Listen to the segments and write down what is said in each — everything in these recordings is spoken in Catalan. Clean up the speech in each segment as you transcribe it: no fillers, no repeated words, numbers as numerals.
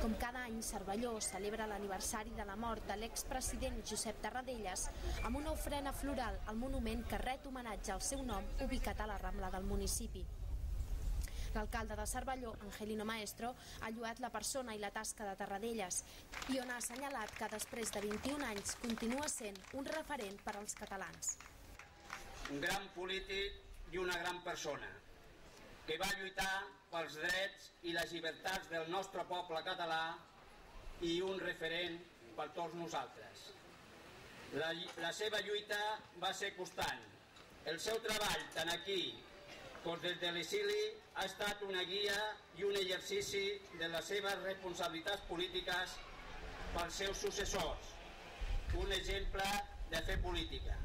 Com cada any, Cervelló celebra l'aniversari de la mort de l'expresident Josep Tarradellas amb una ofrena floral al monument que ret homenatge al seu nom ubicat a la Rambla del municipi. L'alcalde de Cervelló, Angelino Maestro, ha lloat la persona i la tasca de Tarradellas i on ha assenyalat que després de 21 anys continua sent un referent per als catalans. Un gran polític i una gran persona que va lluitar pels drets i les llibertats del nostre poble català i un referent per tots nosaltres. La seva lluita va ser constant. El seu treball, tant aquí com des de l'exili, ha estat una guia i un exercici de les seves responsabilitats polítiques pels seus successors. Un exemple de fer política.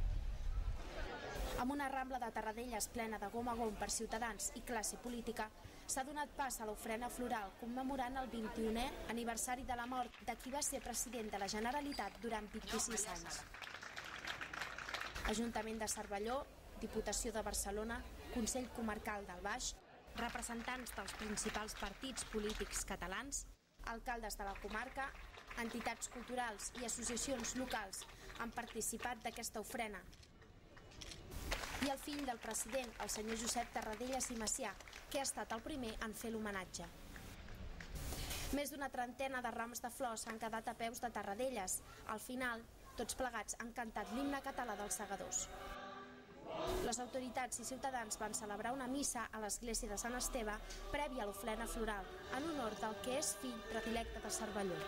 Amb una Rambla de Tarradellas plena de gom a gom per ciutadans i classe política, s'ha donat pas a l'ofrena floral commemorant el 21è aniversari de la mort de qui va ser president de la Generalitat durant 26 anys. Ajuntament de Cervelló, Diputació de Barcelona, Consell Comarcal del Baix, representants dels principals partits polítics catalans, alcaldes de la comarca, entitats culturals i associacions locals han participat d'aquesta ofrena. I el fill del president, el senyor Josep Tarradellas i Macià, que ha estat el primer en fer l'homenatge. Més d'una trentena de rams de flors han quedat a peus de Tarradellas. Al final, tots plegats han cantat l'himne català dels segadors. Les autoritats i ciutadans van celebrar una missa a l'església de Sant Esteve prèvia a l'ofrena floral, en honor del que és fill predilecte de Cervelló.